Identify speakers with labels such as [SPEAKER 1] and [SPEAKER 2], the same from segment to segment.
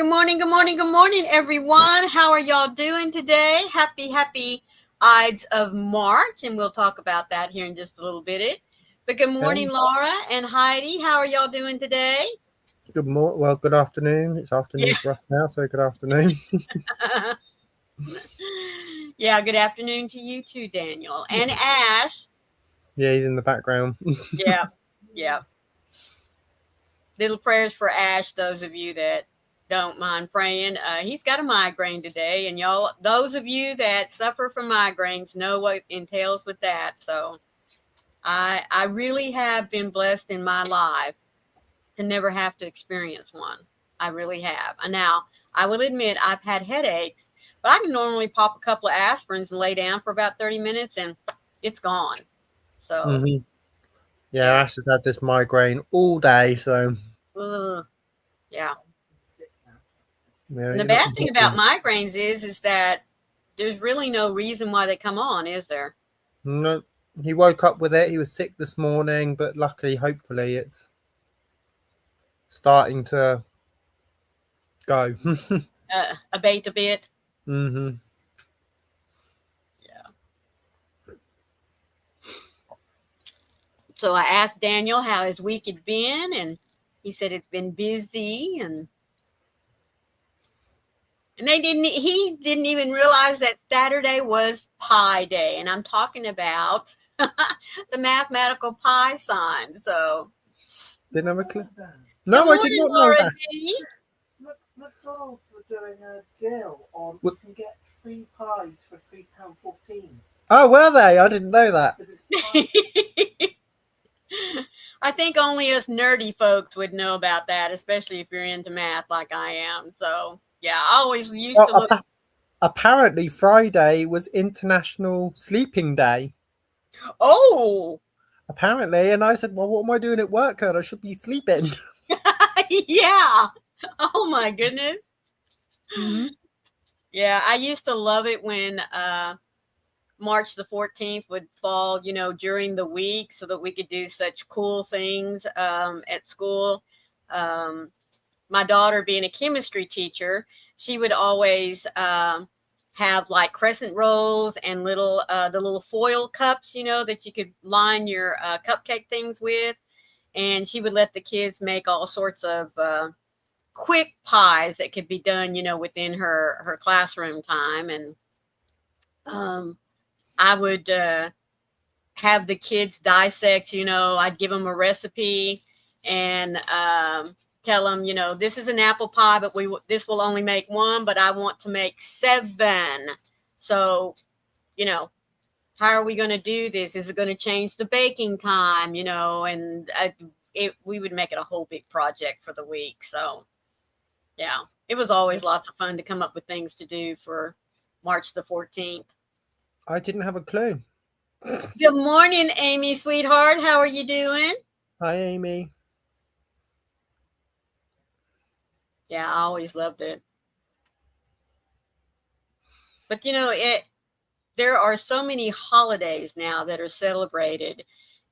[SPEAKER 1] Good morning, good morning, good morning, everyone. How are y'all doing today? Happy Ides of March, and we'll talk about that here in just a little bit. But good morning, Laura and Heidi. How are y'all doing today?
[SPEAKER 2] Good morning. Well, good afternoon. It's afternoon for us now, so good afternoon.
[SPEAKER 1] Yeah, good afternoon to you too, Daniel. And Ash.
[SPEAKER 2] Yeah, he's in the background.
[SPEAKER 1] Yeah. Little prayers for Ash, those of you that don't mind praying. He's got a migraine today, and y'all, those of you that suffer from migraines know what entails with that. So I really have been blessed in my life to never have to experience one. I really have. And now I will admit I've had headaches, but I can normally pop a couple of aspirins and lay down for about 30 minutes and it's gone. So
[SPEAKER 2] Yeah, Ash has had this migraine all day, so
[SPEAKER 1] yeah.
[SPEAKER 2] Yeah,
[SPEAKER 1] And the bad thing about migraines is that there's really no reason why they come on, is there?
[SPEAKER 2] No, he woke up with it. He was sick this morning, but luckily, hopefully, it's starting to go.
[SPEAKER 1] Abate a bit.
[SPEAKER 2] Yeah.
[SPEAKER 1] So I asked Daniel how his week had been, and he said it's been busy, and he didn't even realize that Saturday was Pi Day, and I'm talking about the mathematical pi sign. So
[SPEAKER 2] Didn't have a clue. No, I did not know that.
[SPEAKER 3] McDonald's were doing a deal on you can get 3 pies for £3.14.
[SPEAKER 2] Oh, were they? I didn't know that.
[SPEAKER 1] I think only us nerdy folks would know about that, especially if you're into math like I am. So yeah, I always used to look.
[SPEAKER 2] Apparently, Friday was International Sleeping Day.
[SPEAKER 1] Oh.
[SPEAKER 2] Apparently, and I said, "Well, what am I doing at work? I should be sleeping."
[SPEAKER 1] Yeah. Oh my goodness.
[SPEAKER 2] Mm-hmm.
[SPEAKER 1] Yeah, I used to love it when March the 14th would fall, during the week so that we could do such cool things at school. My daughter being a chemistry teacher, she would always have like crescent rolls and the little foil cups, that you could line your cupcake things with. And she would let the kids make all sorts of quick pies that could be done, within her classroom time. And I would have the kids dissect, I'd give them a recipe and tell them, this is an apple pie, but this will only make one, but I want to make 7. So, how are we going to do this? Is it going to change the baking time, and we would make it a whole big project for the week. So, yeah, it was always lots of fun to come up with things to do for March the 14th.
[SPEAKER 2] I didn't have a clue.
[SPEAKER 1] Good morning, Amy, sweetheart. How are you doing?
[SPEAKER 2] Hi, Amy.
[SPEAKER 1] Yeah, I always loved it. But, there are so many holidays now that are celebrated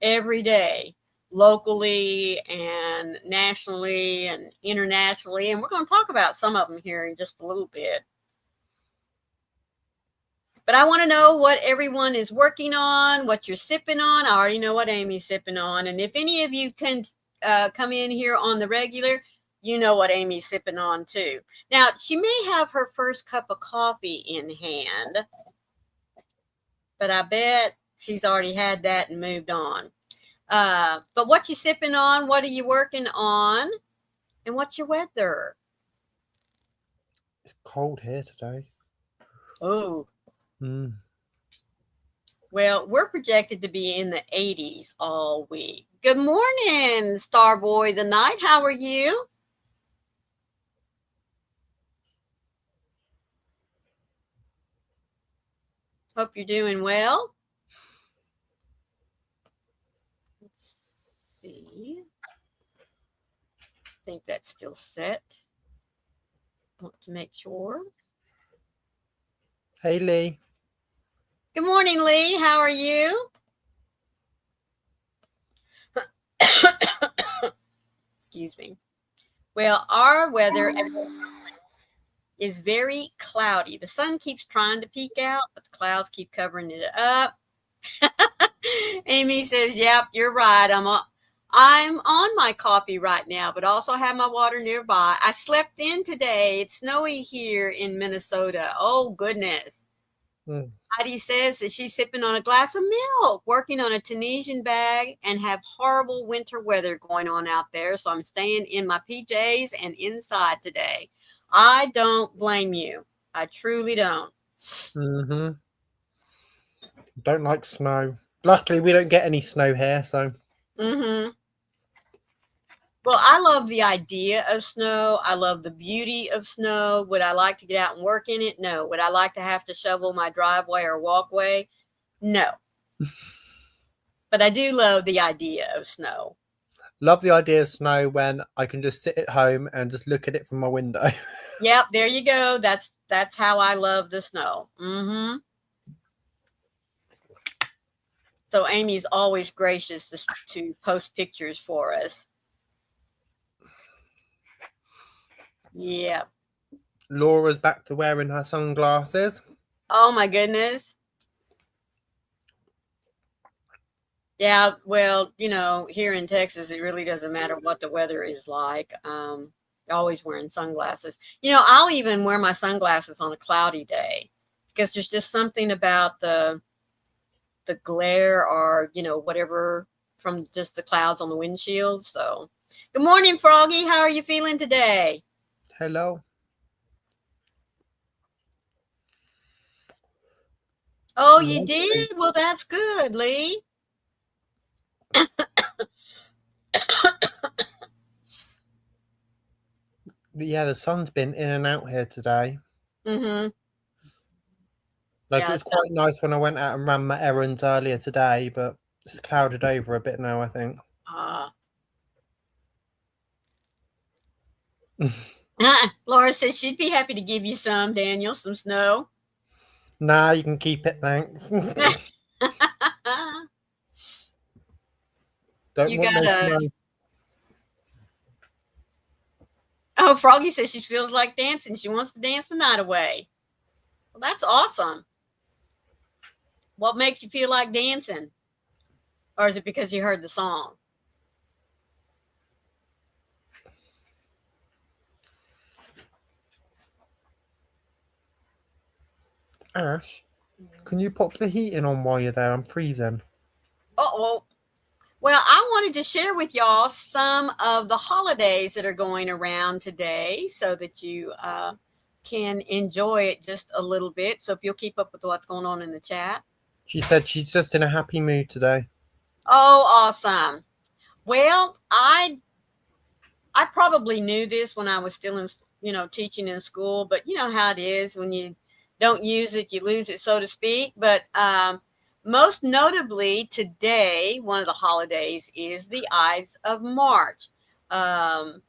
[SPEAKER 1] every day, locally and nationally and internationally. And we're going to talk about some of them here in just a little bit. But I want to know what everyone is working on, what you're sipping on. I already know what Amy's sipping on. And if any of you can come in here on the regular, you know what Amy's sipping on too. Now, she may have her first cup of coffee in hand, but I bet she's already had that and moved on. But what you sipping on? What are you working on? And what's your weather?
[SPEAKER 2] It's cold here today.
[SPEAKER 1] Oh. Well, we're projected to be in the 80s all week. Good morning, Starboy the Night. How are you? Hope you're doing well. Let's see. I think that's still set. Want to make sure.
[SPEAKER 2] Hey, Lee.
[SPEAKER 1] Good morning, Lee. How are you? Excuse me. Well, our weather is very cloudy. The sun keeps trying to peek out, but the clouds keep covering it up. Amy says, yep, you're right. I'm on my coffee right now, but also have my water nearby. I slept in today. It's snowy here in Minnesota. Oh, goodness. Heidi says that she's sipping on a glass of milk, working on a Tunisian bag, and have horrible winter weather going on out there. So I'm staying in my PJs and inside today. I don't blame you. I truly don't.
[SPEAKER 2] Mm-hmm. Don't like snow. Luckily, we don't get any snow here, so.
[SPEAKER 1] Mm-hmm. Well, I love the idea of snow. I love the beauty of snow. Would I like to get out and work in it? No. Would I like to have to shovel my driveway or walkway? No. But I do love the idea of snow.
[SPEAKER 2] Love the idea of snow when I can just sit at home and just look at it from my window.
[SPEAKER 1] Yep, there you go. That's how I love the snow. Mm-hmm. So Amy's always gracious to post pictures for us. Yeah.
[SPEAKER 2] Laura's back to wearing her sunglasses.
[SPEAKER 1] Oh my goodness. Yeah, well, here in Texas, it really doesn't matter what the weather is like. Always wearing sunglasses. I'll even wear my sunglasses on a cloudy day because there's just something about the glare or, whatever from just the clouds on the windshield. So good morning, Froggy. How are you feeling today?
[SPEAKER 2] Hello.
[SPEAKER 1] Oh, you did? Well, that's good, Lee.
[SPEAKER 2] Yeah, the sun's been in and out here today.
[SPEAKER 1] Mm-hmm.
[SPEAKER 2] It was quite nice when I went out and ran my errands earlier today, but it's clouded over a bit now, I think.
[SPEAKER 1] Laura says she'd be happy to give you some, Daniel, some snow.
[SPEAKER 2] Nah, you can keep it, thanks. Don't want no snow.
[SPEAKER 1] Oh, Froggy says she feels like dancing. She wants to dance the night away. Well, that's awesome. What makes you feel like dancing? Or is it because you heard the song?
[SPEAKER 2] Ash, can you pop the heating on while you're there? I'm freezing.
[SPEAKER 1] Uh-oh. Well, I wanted to share with y'all some of the holidays that are going around today so that you can enjoy it just a little bit. So if you'll keep up with what's going on in the chat.
[SPEAKER 2] She said she's just in a happy mood today.
[SPEAKER 1] Oh, awesome. Well, I probably knew this when I was still in, teaching in school, but you know how it is when you don't use it, you lose it, so to speak. But most notably today, one of the holidays is the Ides of March. I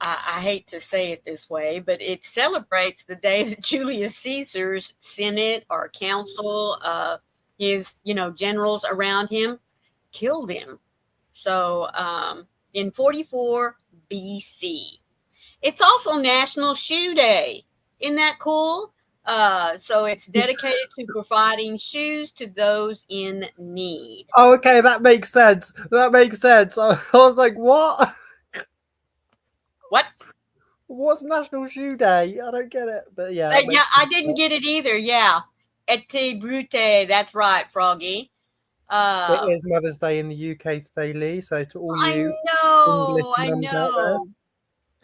[SPEAKER 1] hate to say it this way, but it celebrates the day that Julius Caesar's Senate or council, his, generals around him killed him. So in 44 BC. It's also National Shoe Day. Isn't that cool? So it's dedicated to providing shoes to those in need.
[SPEAKER 2] Oh, okay, that makes sense. I was like, what?
[SPEAKER 1] What?
[SPEAKER 2] What's National Shoe Day? I don't get it. But yeah.
[SPEAKER 1] I didn't get it either. Yeah. Et brute. That's right, Froggy.
[SPEAKER 2] It is Mother's Day in the UK today, Lee. So to all you.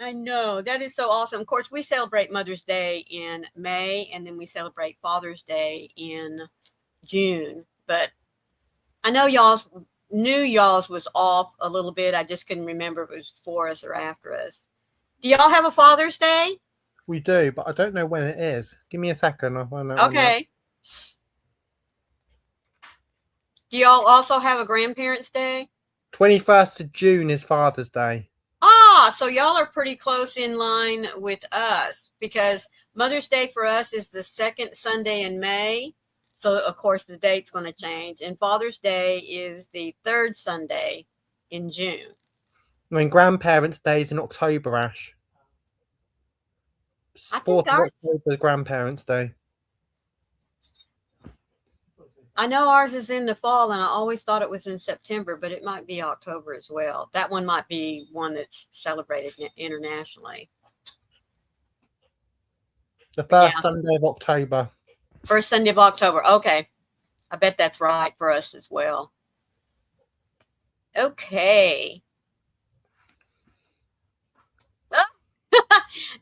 [SPEAKER 1] I know. That is so awesome. Of course, we celebrate Mother's Day in May, and then we celebrate Father's Day in June. But I know y'all's was off a little bit. I just couldn't remember if it was before us or after us. Do y'all have a Father's Day?
[SPEAKER 2] We do, but I don't know when it is. Give me a second. I'll find out.
[SPEAKER 1] Okay. Do y'all also have a Grandparents' Day?
[SPEAKER 2] 21st of June is Father's Day.
[SPEAKER 1] So y'all are pretty close in line with us because Mother's Day for us is the second Sunday in May. So, of course, the date's going to change. And Father's Day is the third Sunday in June.
[SPEAKER 2] I mean, Grandparents' Day is in October, Ash.
[SPEAKER 1] I
[SPEAKER 2] 4th
[SPEAKER 1] think
[SPEAKER 2] of
[SPEAKER 1] ours.
[SPEAKER 2] October, Grandparents' Day.
[SPEAKER 1] I know ours is in the fall, and I always thought it was in September, but it might be October as well. That one might be one that's celebrated internationally.
[SPEAKER 2] The first Sunday of October.
[SPEAKER 1] First Sunday of October. Okay. I bet that's right for us as well. Okay.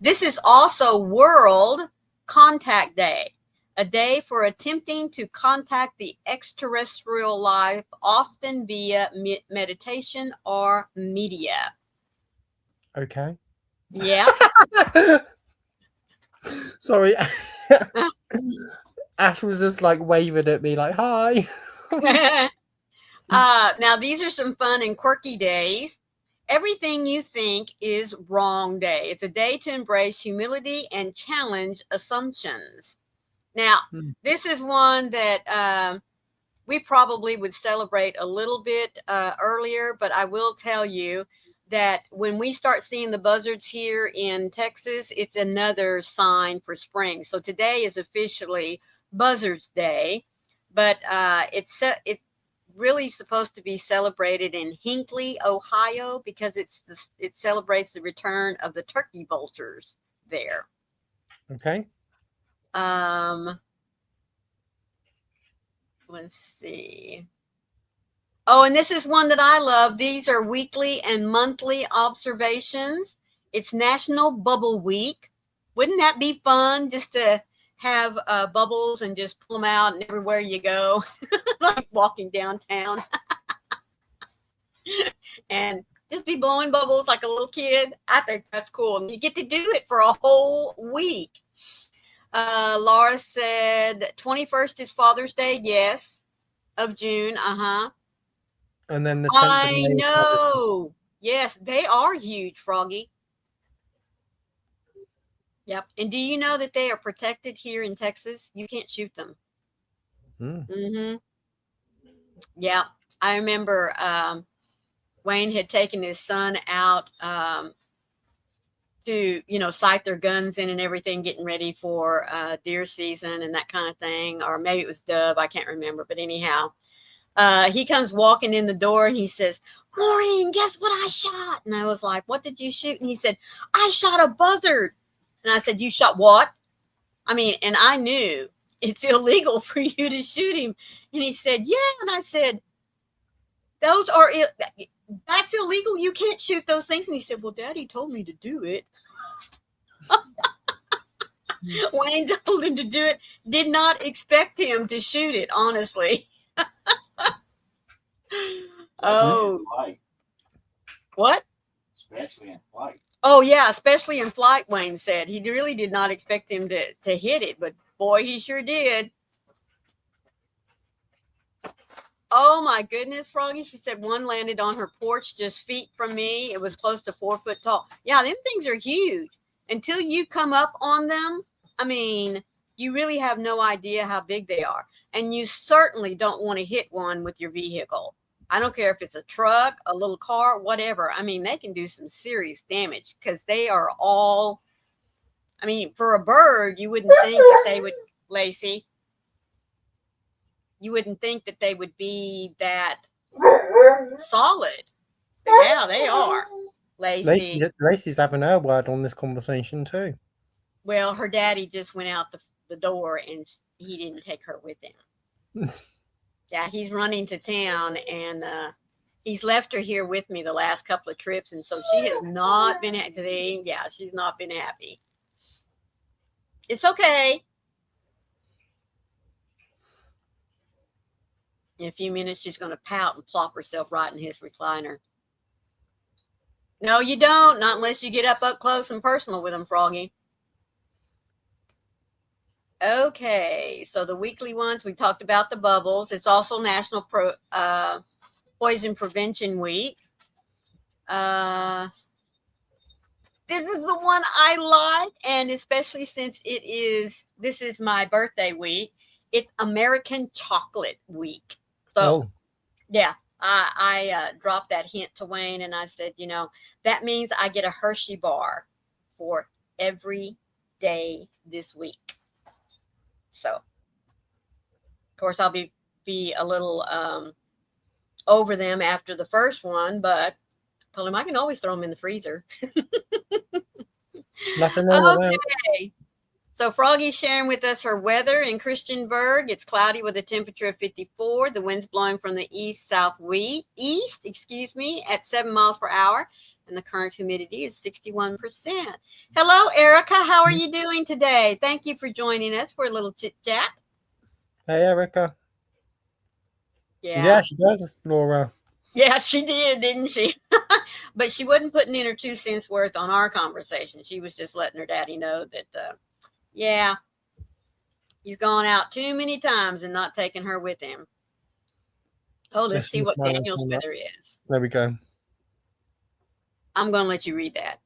[SPEAKER 1] This is also World Contact Day, a day for attempting to contact the extraterrestrial life, often via meditation or media.
[SPEAKER 2] Okay.
[SPEAKER 1] Yeah.
[SPEAKER 2] Sorry. Ash was just like waving at me like, hi.
[SPEAKER 1] Now, these are some fun and quirky days. Everything you think is wrong day. It's a day to embrace humility and challenge assumptions. Now, this is one that we probably would celebrate a little bit earlier, but I will tell you that when we start seeing the buzzards here in Texas, it's another sign for spring. So today is officially Buzzards Day, but it's really supposed to be celebrated in Hinckley, Ohio, because it celebrates the return of the turkey vultures there.
[SPEAKER 2] Okay.
[SPEAKER 1] Let's see. Oh, and this is one that I love. These are weekly and monthly observations. It's National Bubble Week. Wouldn't that be fun just to have bubbles and just pull them out and everywhere you go, like walking downtown and just be blowing bubbles like a little kid? I think that's cool. And you get to do it for a whole week. Laura said 21st is Father's Day. Yes. Of June.
[SPEAKER 2] And then the 10th
[SPEAKER 1] I know. Yes, they are huge, Froggy. Yep. And do you know that they are protected here in Texas? You can't shoot them. Yeah. I remember Wayne had taken his son out to, sight their guns in and everything, getting ready for deer season and that kind of thing. Or maybe it was dove. I can't remember. But anyhow, he comes walking in the door and he says, Maureen, guess what I shot? And I was like, what did you shoot? And he said, I shot a buzzard. And I said, you shot what? I mean, and I knew it's illegal for you to shoot him. And he said, yeah. And I said, that's illegal. You can't shoot those things. And he said, well, Daddy told me to do it. Wayne told him to do it. Did not expect him to shoot it, honestly. Oh. What?
[SPEAKER 4] Especially in flight.
[SPEAKER 1] Oh, yeah, especially in flight, Wayne said. He really did not expect him to hit it, but boy, he sure did. Oh, my goodness, Froggy. She said one landed on her porch just feet from me. It was close to 4 foot tall. Yeah, them things are huge. Until you come up on them, I mean, you really have no idea how big they are. And you certainly don't want to hit one with your vehicle. I don't care if it's a truck, a little car, whatever. I mean, they can do some serious damage because they are all, I mean, for a bird, you wouldn't think that they would, Lacey, you wouldn't think that they would be that solid. But yeah, they are.
[SPEAKER 2] Lacey's having her word on this conversation too.
[SPEAKER 1] Well, her daddy just went out the door and he didn't take her with him. Yeah, he's running to town and he's left her here with me the last couple of trips. And so she has not been happy. Yeah, she's not been happy. It's okay. In a few minutes, she's going to pout and plop herself right in his recliner. No, you don't. Not unless you get up close and personal with them, Froggy. Okay, so the weekly ones, we talked about the bubbles. It's also National Poison Prevention Week. This is the one I like, and especially since this is my birthday week, it's American Chocolate Week. So, yeah, I dropped that hint to Wayne, and I said, that means I get a Hershey bar for every day this week. So, of course, I'll be a little over them after the first one, but I told him I can always throw them in the freezer.
[SPEAKER 2] Nothing wrong with that.
[SPEAKER 1] Okay. So Froggy's sharing with us her weather in Christiansburg. It's cloudy with a temperature of 54. The wind's blowing from the east at 7 miles per hour. And the current humidity is 61%. Hello, Erica. How are you doing today? Thank you for joining us for a little chit chat.
[SPEAKER 2] Hey, Erica.
[SPEAKER 1] Yeah,
[SPEAKER 2] she does, Laura.
[SPEAKER 1] Yeah, she did, didn't she? But she wasn't putting in her 2 cents worth on our conversation. She was just letting her daddy know that, he's gone out too many times and not taking her with him. Oh, let's see what Daniel's weather is.
[SPEAKER 2] There we go.
[SPEAKER 1] I'm going to let you read that.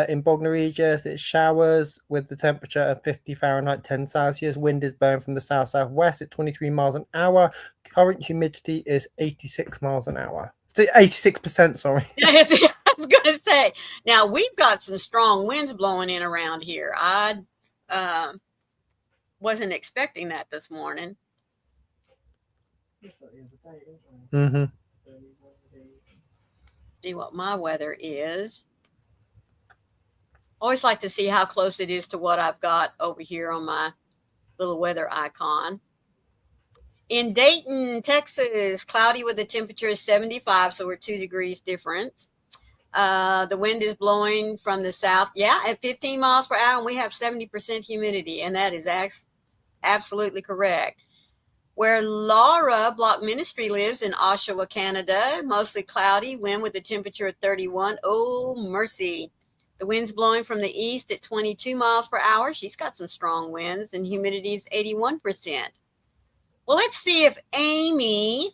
[SPEAKER 2] In Bognor Regis, it's showers with the temperature of 50 Fahrenheit, 10 Celsius. Wind is blowing from the south-southwest at 23 miles an hour. Current humidity is 86 miles an hour. 86%, sorry.
[SPEAKER 1] I was going to say, now we've got some strong winds blowing in around here. I wasn't expecting that this morning.
[SPEAKER 2] Mm-hmm.
[SPEAKER 1] See what my weather is. Always like to see how close it is to what I've got over here on my little weather icon. In Dayton, Texas, cloudy with the temperature is 75, so we're 2 degrees different. The wind is blowing from the south, at 15 miles per hour, and we have 70% humidity, and that is absolutely correct. Where Laura Block Ministry lives in Oshawa, Canada, mostly cloudy, wind with a temperature of 31. Oh, mercy. The wind's blowing from the east at 22 miles per hour. She's got some strong winds, and humidity is 81%. Well, let's see if Amy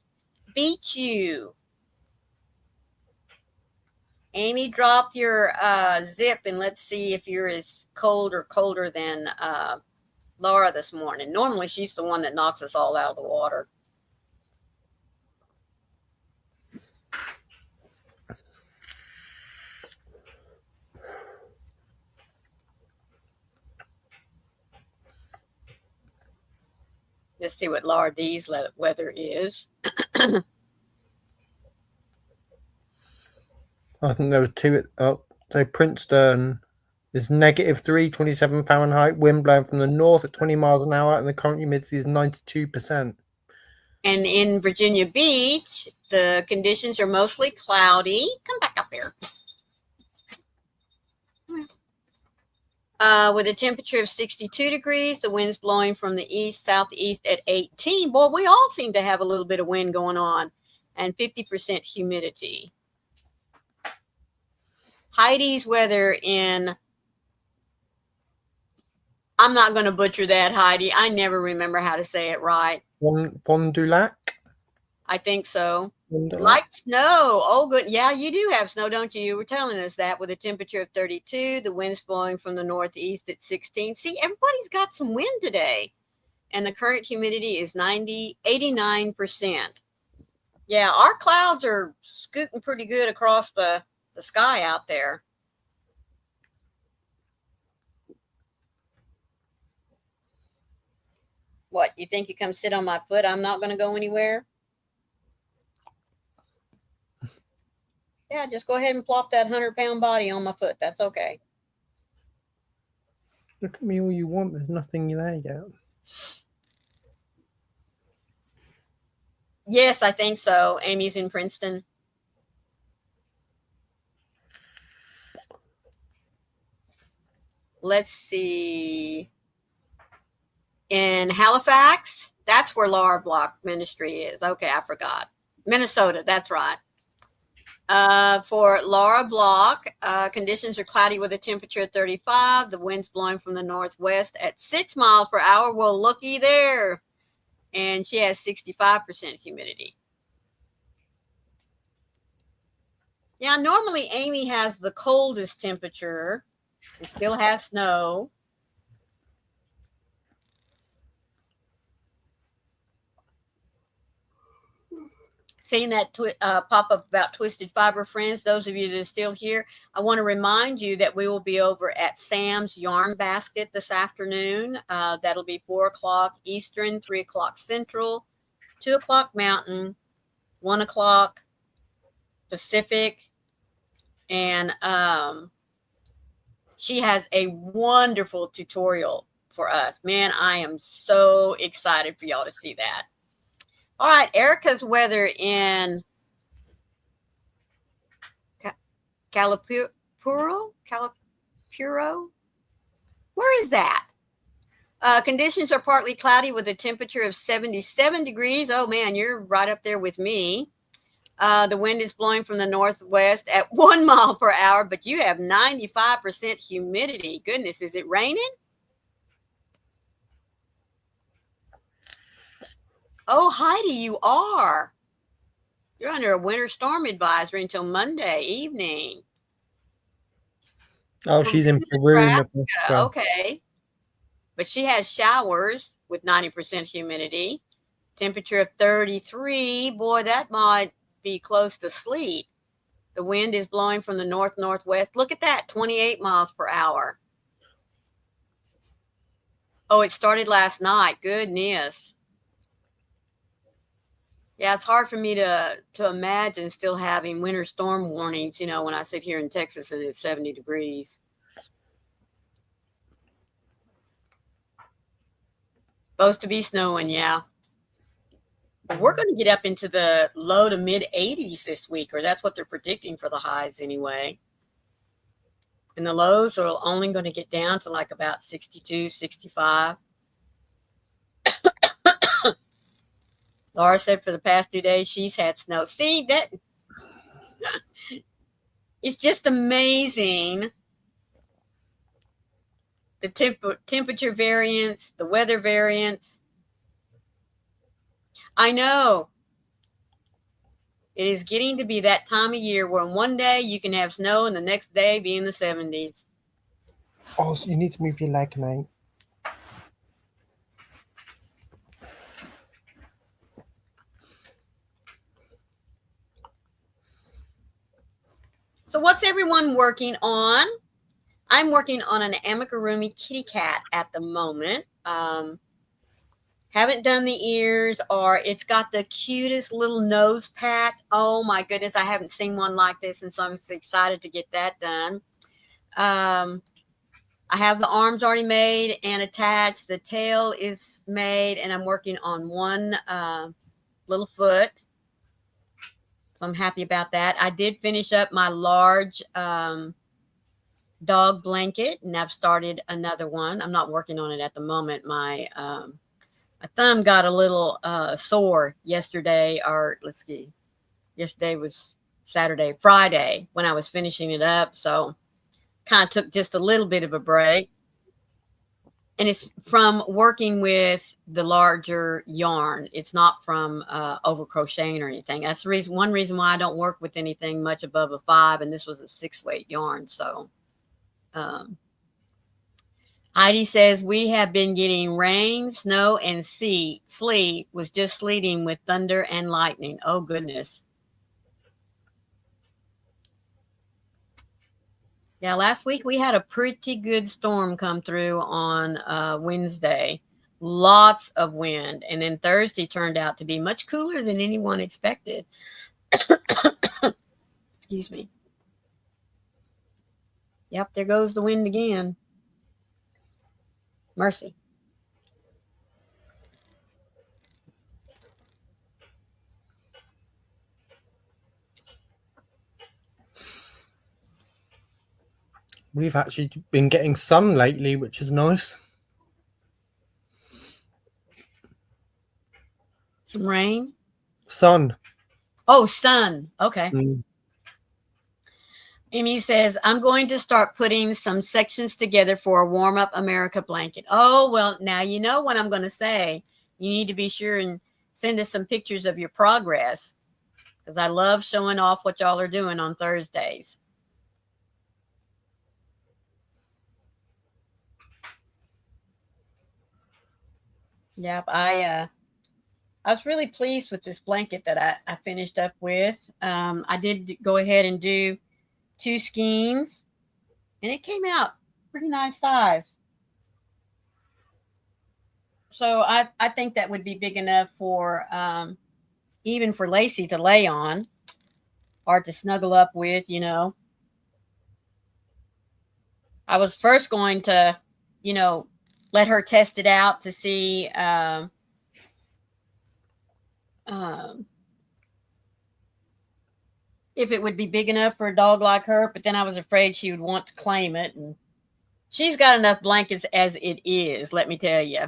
[SPEAKER 1] beats you. Amy, drop your zip, and let's see if you're as cold or colder than Laura this morning. Normally, she's the one that knocks us all out of the water. Let's see what Laura D's weather is.
[SPEAKER 2] I think there were 2. So Princeton is -3, 27 Fahrenheit. Wind blowing from the north at 20 miles an hour, and the current humidity is 92%.
[SPEAKER 1] And in Virginia Beach, the conditions are mostly cloudy. Come back up here. With a temperature of 62 degrees, the wind's blowing from the east-southeast at 18. Boy, we all seem to have a little bit of wind going on, and 50% humidity. Heidi's weather in, I'm not going to butcher that, Heidi. I never remember how to say it right.
[SPEAKER 2] Fond du Lac?
[SPEAKER 1] I think so. Light snow. Oh, good. Yeah, you do have snow, don't you? You were telling us that, with a temperature of 32. The wind's blowing from the northeast at 16. See, everybody's got some wind today. And the current humidity is 89%. Yeah, our clouds are scooting pretty good across the sky out there. What, you think you come sit on my foot? I'm not going to go anywhere? Yeah, just go ahead and plop that 100-pound body on my foot. That's okay.
[SPEAKER 2] Look at me all you want. There's nothing there yet.
[SPEAKER 1] Yes, I think so. Amy's in Princeton. Let's see. In Halifax, that's where Laura Block Ministry is. Okay, I forgot. Minnesota, that's right. For Laura Block, conditions are cloudy with a temperature of 35. The wind's blowing from the northwest at 6 miles per hour. Well, looky there. And she has 65% humidity. Yeah, normally Amy has the coldest temperature. It still has snow. seeing that pop up about Twisted Fiber Friends. Those of you that are still here, I want to remind you that we will be over at Sam's Yarn Basket this afternoon. That'll be 4 o'clock Eastern, 3 o'clock Central, 2 o'clock Mountain, 1 o'clock Pacific. And she has a wonderful tutorial for us. Man, I am so excited for y'all to see that. All right, Erica's weather in Calipuro? Where is that? Conditions are partly cloudy with a temperature of 77 degrees. Oh, man, you're right up there with me. The wind is blowing from the northwest at 1 mile per hour, but you have 95% humidity. Goodness, is it raining? Oh, Heidi, you are. You're under a winter storm advisory until Monday evening.
[SPEAKER 2] Oh, she's in Peru.
[SPEAKER 1] Okay. But she has showers with 90% humidity. Temperature of 33. Boy, that might be close to sleet. The wind is blowing from the north-northwest. Look at that, 28 miles per hour. Oh, it started last night. Goodness. Yeah, it's hard for me to imagine still having winter storm warnings, when I sit here in Texas and it's 70 degrees. Supposed to be snowing, yeah. But we're going to get up into the low to mid 80s this week, or that's what they're predicting for the highs anyway. And the lows are only going to get down to like about 62, 65. Laura said for the past 2 days she's had snow. See, that it's just amazing. The temperature variance, the weather variance. I know. It is getting to be that time of year where one day you can have snow and the next day be in the 70s.
[SPEAKER 2] Oh, so you need to move your leg, mate.
[SPEAKER 1] So what's everyone working on? I'm working on an amigurumi kitty cat at the moment. Haven't done the ears, or it's got the cutest little nose patch. Oh my goodness, I haven't seen one like this, and so I'm so excited to get that done. I have the arms already made and attached. The tail is made, and I'm working on one little foot. So I'm happy about that. I did finish up my large dog blanket, and I've started another one. I'm not working on it at the moment. My thumb got a little sore yesterday, or let's see, yesterday was Friday when I was finishing it up. So kind of took just a little bit of a break. And it's from working with the larger yarn. It's not from over crocheting or anything. That's the reason. One reason why I don't work with anything much above a 5, and this was a 6-weight yarn. So Heidi says we have been getting rain, snow, and sleet. Was just sleeting with thunder and lightning. Oh goodness. Yeah, last week we had a pretty good storm come through on Wednesday. Lots of wind. And then Thursday turned out to be much cooler than anyone expected. Excuse me. Yep, there goes the wind again. Mercy.
[SPEAKER 2] We've actually been getting sun lately, which is nice.
[SPEAKER 1] Some rain?
[SPEAKER 2] Sun.
[SPEAKER 1] Oh, sun. Okay.
[SPEAKER 2] Mm.
[SPEAKER 1] Amy says, I'm going to start putting some sections together for a Warm Up America blanket. Oh, well, now you know what I'm going to say. You need to be sure and send us some pictures of your progress, because I love showing off what y'all are doing on Thursdays. Yep, I I was really pleased with this blanket that I finished up with. I did go ahead and do 2 skeins, and it came out pretty nice size. So I think that would be big enough for even for Lacey to lay on or to snuggle up with, you know. I was first going to, you know, let her test it out to see if it would be big enough for a dog like her, but then I was afraid she would want to claim it. And she's got enough blankets as it is, let me tell you.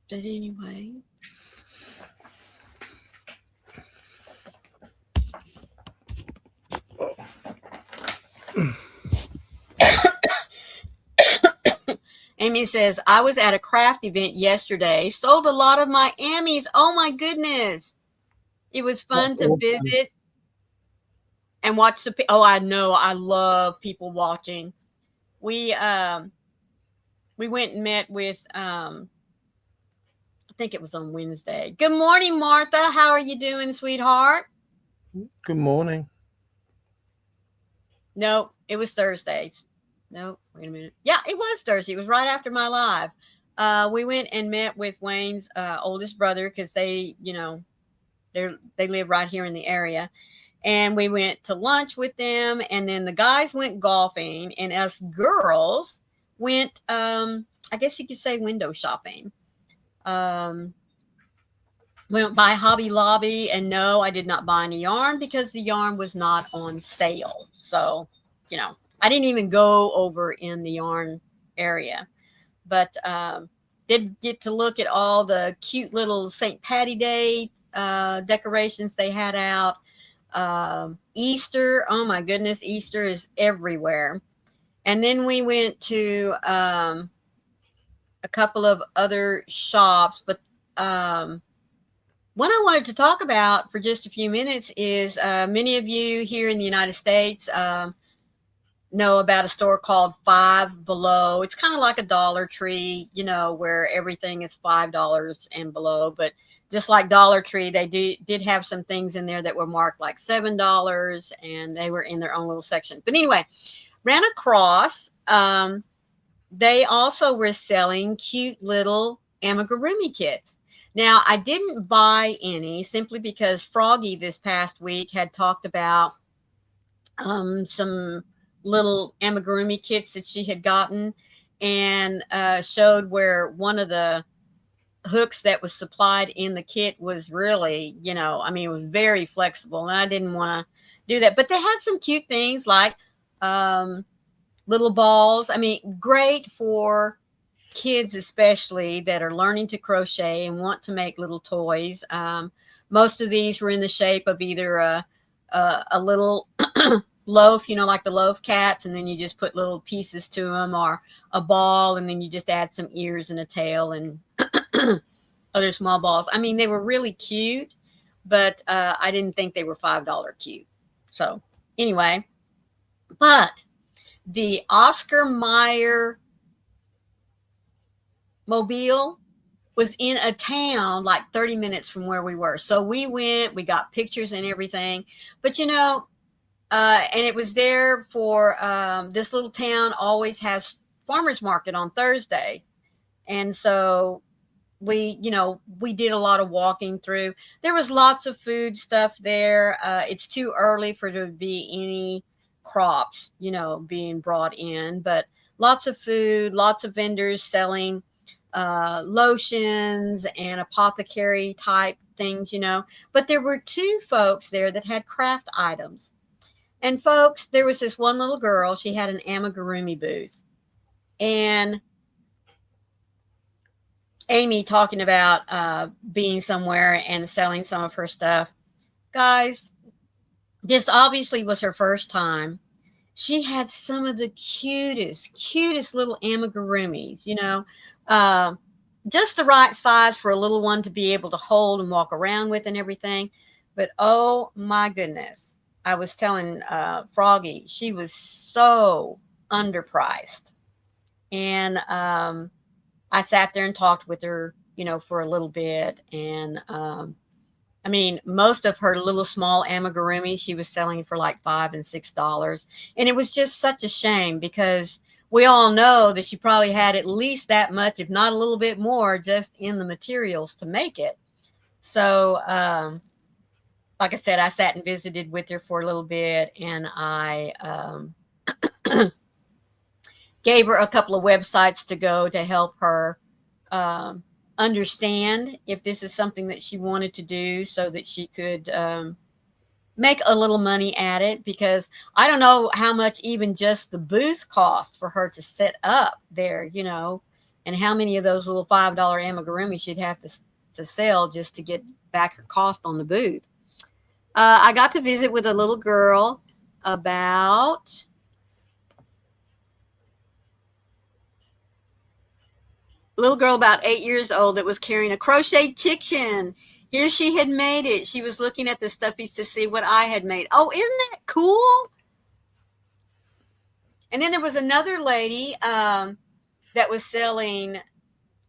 [SPEAKER 1] But anyway. Amy says, I was at a craft event yesterday, sold a lot of my Ammies. Oh my goodness. It was fun to visit and watch the, oh, I know. I love people watching. We went and met with, I think it was on Wednesday. Good morning, Martha. How are you doing, sweetheart?
[SPEAKER 2] Good morning.
[SPEAKER 1] No, it was Thursdays. No, wait a minute. Yeah, it was Thursday. It was right after my live. We went and met with Wayne's oldest brother because they, you know, they live right here in the area. And we went to lunch with them. And then the guys went golfing. And us girls went, I guess you could say window shopping. Went by Hobby Lobby. And no, I did not buy any yarn because the yarn was not on sale. So, you know, I didn't even go over in the yarn area, but did get to look at all the cute little St. Patty Day decorations they had out. Easter, oh my goodness, Easter is everywhere. And then we went to a couple of other shops, but one I wanted to talk about for just a few minutes is many of you here in the United States know about a store called Five Below. It's kind of like a Dollar Tree, you know, where everything is $5 and below. But just like Dollar Tree, they did have some things in there that were marked like $7, and they were in their own little section. But anyway, ran across, they also were selling cute little amigurumi kits. Now, I didn't buy any simply because Froggy this past week had talked about some little amigurumi kits that she had gotten, and showed where one of the hooks that was supplied in the kit was really, you know, I mean, it was very flexible, and I didn't want to do that. But they had some cute things like little balls. I mean, great for kids, especially that are learning to crochet and want to make little toys. Most of these were in the shape of either a little loaf, you know, like the loaf cats, and then you just put little pieces to them, or a ball, and then you just add some ears and a tail and other small balls. I mean, they were really cute, but I didn't think they were $5 cute. So anyway, but the Oscar Mayer mobile was in a town like 30 minutes from where we were. So we went, we got pictures and everything, but you know, and it was there for this little town always has farmers market on Thursday. And so we, you know, we did a lot of walking through. There was lots of food stuff there. It's too early for there to be any crops, you know, being brought in, but lots of food, lots of vendors selling lotions and apothecary type things, you know. But there were 2 folks there that had craft items. And folks, there was this one little girl. She had an amigurumi booth. And Amy talking about being somewhere and selling some of her stuff. Guys, this obviously was her first time. She had some of the cutest little amigurumis, you know, just the right size for a little one to be able to hold and walk around with and everything. But oh my goodness, I was telling Froggy, she was so underpriced. And I sat there and talked with her, for a little bit. And I mean, most of her little small amigurumi she was selling for like $5 and $6. And it was just such a shame because we all know that she probably had at least that much, if not a little bit more, just in the materials to make it. So, like I said, I sat and visited with her for a little bit, and I gave her a couple of websites to go to help her understand if this is something that she wanted to do so that she could make a little money at it, because I don't know how much even just the booth cost for her to set up there, and how many of those little $5 amigurumi she'd have to sell just to get back her cost on the booth. I got to visit with a little girl about 8 years old that was carrying a crochet chicken. Here she had made it. She was looking at the stuffies to see what I had made. Oh, isn't that cool? And then there was another lady that was selling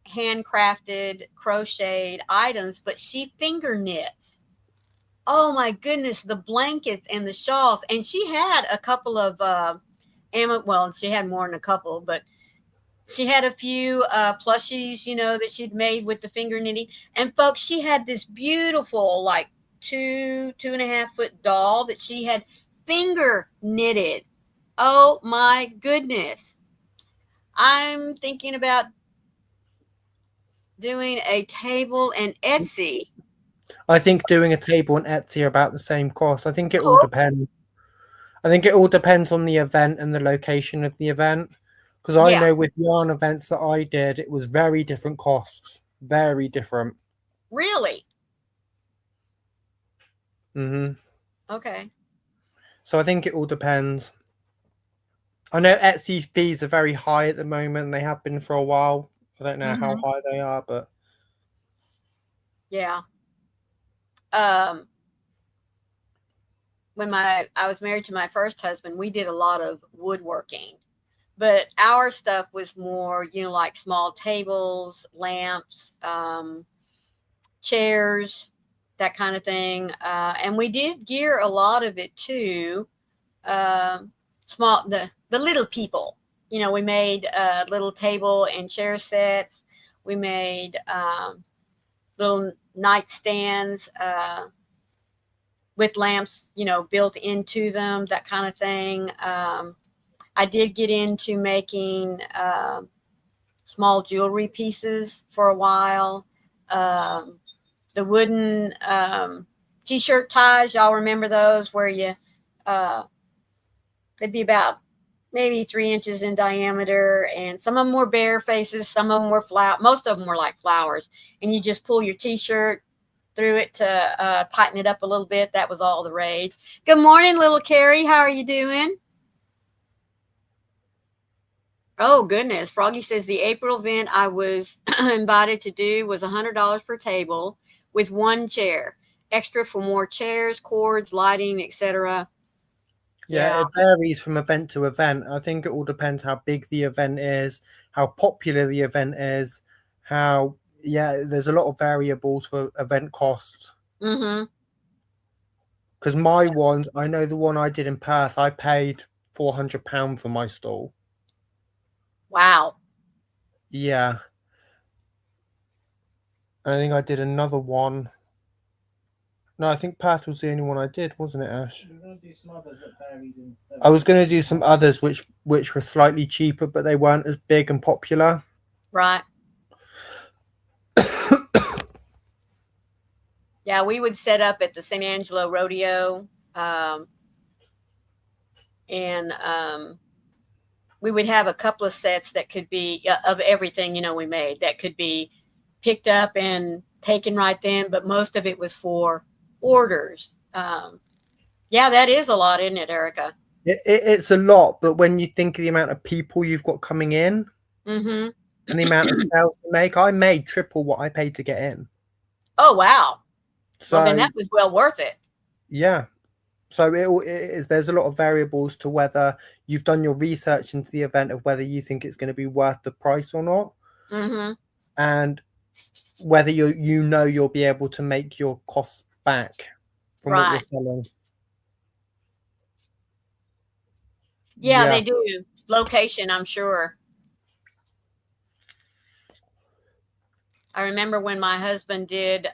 [SPEAKER 1] handcrafted crocheted items, but she finger knits. Oh my goodness, the blankets and the shawls. And she had a couple of, she had more than a couple, but she had a few plushies, that she'd made with the finger knitting. And folks, she had this beautiful, like 2.5 foot doll that she had finger knitted. Oh my goodness. I'm thinking about doing a table and Etsy.
[SPEAKER 2] I think doing a table and Etsy are about the same cost. I think it all depends. I think it all depends on the event and the location of the event. Because I know with yarn events that I did, it was very different costs. Very different.
[SPEAKER 1] Really?
[SPEAKER 2] Mm-hmm.
[SPEAKER 1] Okay.
[SPEAKER 2] So I think it all depends. I know Etsy fees are very high at the moment. They have been for a while. I don't know how high they are, but
[SPEAKER 1] yeah. When I was married to my first husband, we did a lot of woodworking, but our stuff was more, like small tables, lamps, chairs, that kind of thing. And we did gear a lot of it to the little people. We made little table and chair sets. We made little nightstands with lamps, built into them, that kind of thing. I did get into making small jewelry pieces for a while. The wooden t-shirt ties, y'all remember those, where you they'd be about maybe 3 inches in diameter, and some of them were bear faces, some of them were flat, most of them were like flowers, and you just pull your t-shirt through it to tighten it up a little bit. That was all the rage. Good morning, little Carrie. How are you doing? Oh goodness, Froggy says the April event I was invited to do was $100 per table with one chair, extra for more chairs, cords, lighting, etc.
[SPEAKER 2] Yeah, it varies from event to event. I think it all depends how big the event is, how popular the event is, there's a lot of variables for event costs.
[SPEAKER 1] Mm-hmm.
[SPEAKER 2] Because my ones, I know the one I did in Perth, I paid £400 for my stall.
[SPEAKER 1] Wow.
[SPEAKER 2] Yeah. I think I did another one. No, I think Perth was the only one I did, wasn't it, Ash? I was going to do some others which were slightly cheaper, but they weren't as big and popular.
[SPEAKER 1] Right. Yeah, we would set up at the St. Angelo Rodeo, and we would have a couple of sets that could be of everything, we made, that could be picked up and taken right then, but most of it was for orders. Yeah, that is a lot, isn't it, Erica?
[SPEAKER 2] It's a lot, but when you think of the amount of people you've got coming in
[SPEAKER 1] and
[SPEAKER 2] the amount of sales to make, I made triple what I paid to get in.
[SPEAKER 1] Oh, wow.
[SPEAKER 2] So
[SPEAKER 1] Well, then that was well worth it.
[SPEAKER 2] yeah. So it is. There's a lot of variables to whether you've done your research into the event of whether you think it's going to be worth the price or not,
[SPEAKER 1] Mm-hmm.
[SPEAKER 2] and whether you'll be able to make your costs back from what you're
[SPEAKER 1] Right.
[SPEAKER 2] selling.
[SPEAKER 1] Yeah,
[SPEAKER 2] Yeah.
[SPEAKER 1] they do. Location, I'm sure. I remember when my husband did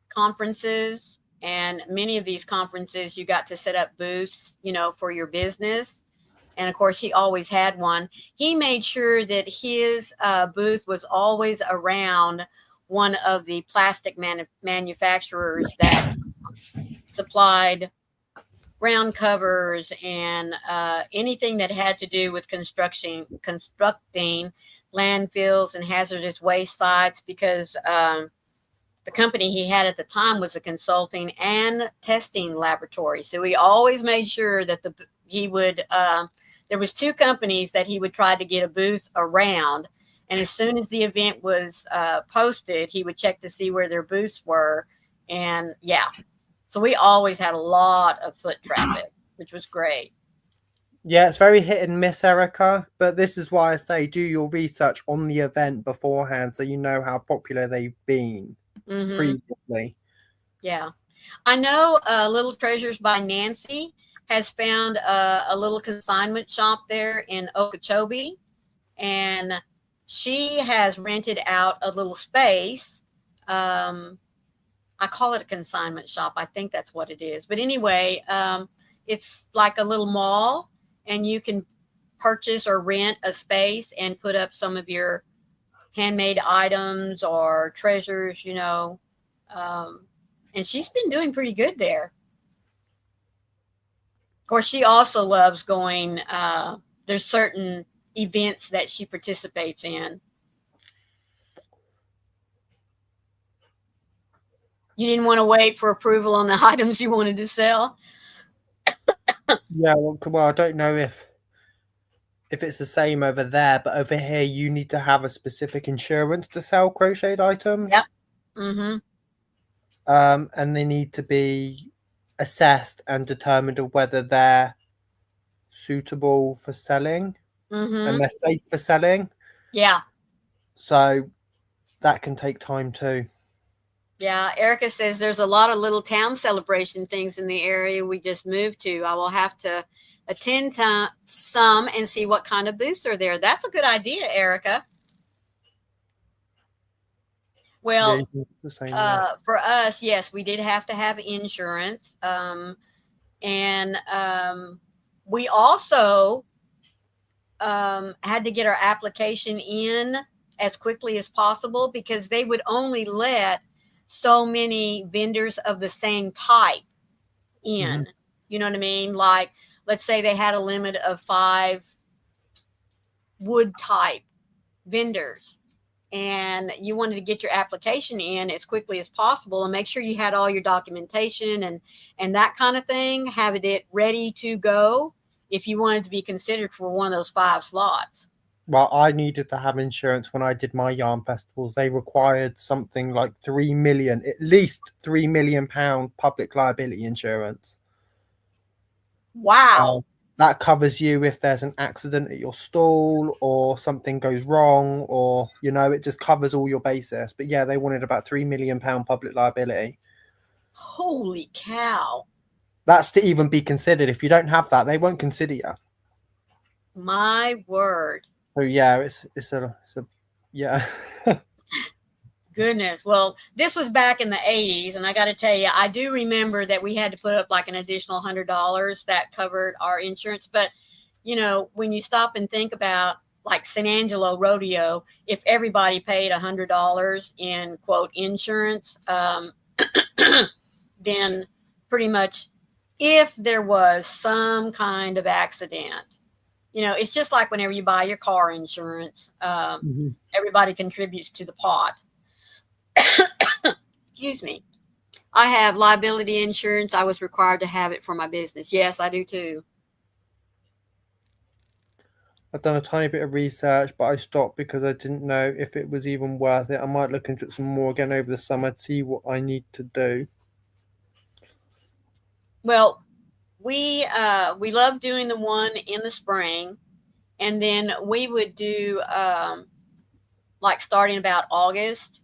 [SPEAKER 1] conferences, and many of these conferences, you got to set up booths, for your business. And of course, he always had one. He made sure that his booth was always around one of the plastic manufacturers that supplied ground covers and anything that had to do with constructing landfills and hazardous waste sites, because the company he had at the time was a consulting and testing laboratory. So he always made sure that there was two companies that he would try to get a booth around. And as soon as the event was posted, he would check to see where their booths were. And yeah, so we always had a lot of foot traffic, which was great.
[SPEAKER 2] Yeah, it's very hit and miss, Erica. But this is why I say do your research on the event beforehand so you know how popular they've been previously.
[SPEAKER 1] Yeah. I know Little Treasures by Nancy has found a little consignment shop there in Okeechobee, and she has rented out a little space. I call it a consignment shop. I think that's what it is. But anyway, it's like a little mall, and you can purchase or rent a space and put up some of your handmade items or treasures, and she's been doing pretty good there. Of course, she also loves going. There's certain events that she participates in. You didn't want to wait for approval on the items you wanted to sell?
[SPEAKER 2] Yeah, well, I don't know if it's the same over there, but over here you need to have a specific insurance to sell crocheted items.
[SPEAKER 1] Yep. Mm-hmm.
[SPEAKER 2] And they need to be assessed and determined of whether they're suitable for selling and they're safe for selling.
[SPEAKER 1] Yeah.
[SPEAKER 2] So that can take time too.
[SPEAKER 1] Yeah, Erica says there's a lot of little town celebration things in the area we just moved to. I will have to attend some and see what kind of booths are there. That's a good idea, Erica. Well, for us, yes, we did have to have insurance. And we also had to get our application in as quickly as possible, because they would only let so many vendors of the same type in. You know what I mean? Like, let's say they had a limit of 5 wood type vendors, and you wanted to get your application in as quickly as possible and make sure you had all your documentation and that kind of thing, have it ready to go if you wanted to be considered for one of those 5 slots.
[SPEAKER 2] Well, I needed to have insurance when I did my yarn festivals. They required something like at least £3 million public liability insurance.
[SPEAKER 1] Wow.
[SPEAKER 2] That covers you if there's an accident at your stall or something goes wrong, or, it just covers all your bases. But yeah, they wanted about £3 million public liability.
[SPEAKER 1] Holy cow.
[SPEAKER 2] That's to even be considered. If you don't have that, they won't consider you.
[SPEAKER 1] My word.
[SPEAKER 2] So yeah, it's a yeah.
[SPEAKER 1] Goodness. Well, this was back in the 80s, and I got to tell you, I do remember that we had to put up like an additional $100 that covered our insurance. But when you stop and think about like San Angelo Rodeo, if everybody paid $100 in quote insurance, then pretty much if there was some kind of accident, it's just like whenever you buy your car insurance, everybody contributes to the pot. Excuse me. I have liability insurance. I was required to have it for my business. Yes, I do too.
[SPEAKER 2] I've done a tiny bit of research, but I stopped because I didn't know if it was even worth it. I might look into it some more again over the summer to see what I need to do.
[SPEAKER 1] Well, we love doing the one in the spring, and then we would do like starting about August.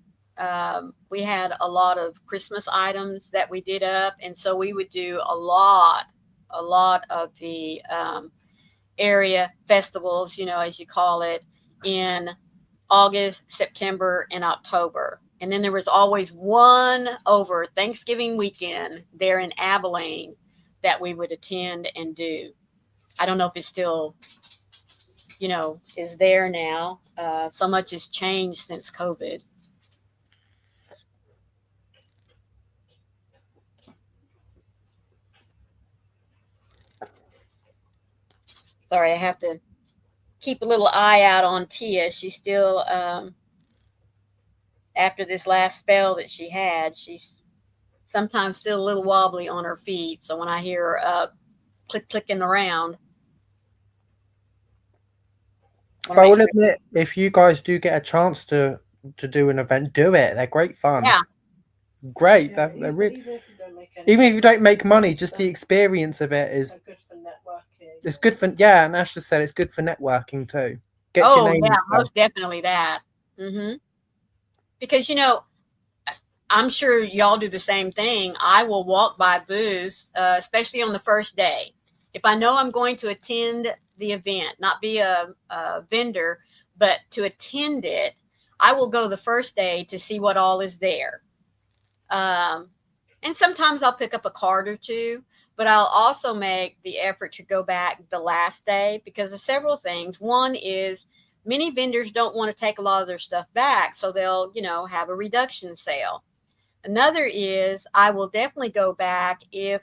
[SPEAKER 1] We had a lot of Christmas items that we did up, and so we would do a lot of the area festivals, as you call it, in August, September, and October. And then there was always one over Thanksgiving weekend there in Abilene that we would attend and do. I don't know if it's still, is there now. So much has changed since COVID. Sorry, I have to keep a little eye out on Tia. She's still, after this last spell that she had, she's sometimes still a little wobbly on her feet. So when I hear her clicking around.
[SPEAKER 2] I will admit, if you guys do get a chance to do an event, do it. They're great fun.
[SPEAKER 1] Yeah.
[SPEAKER 2] Great. Yeah, they're really, even if you don't make money, just the experience of it is
[SPEAKER 3] good for networking.
[SPEAKER 2] It's good for, yeah, and Ash just said it's good for networking too. Gets your name
[SPEAKER 1] yeah,
[SPEAKER 2] out.
[SPEAKER 1] most definitely that. Mm-hmm. Because, I'm sure y'all do the same thing. I will walk by booths, especially on the first day. If I know I'm going to attend the event, not be a vendor, but to attend it, I will go the first day to see what all is there. And sometimes I'll pick up a card or two, but I'll also make the effort to go back the last day because of several things. One is many vendors don't want to take a lot of their stuff back, so they'll, have a reduction sale. Another is I will definitely go back if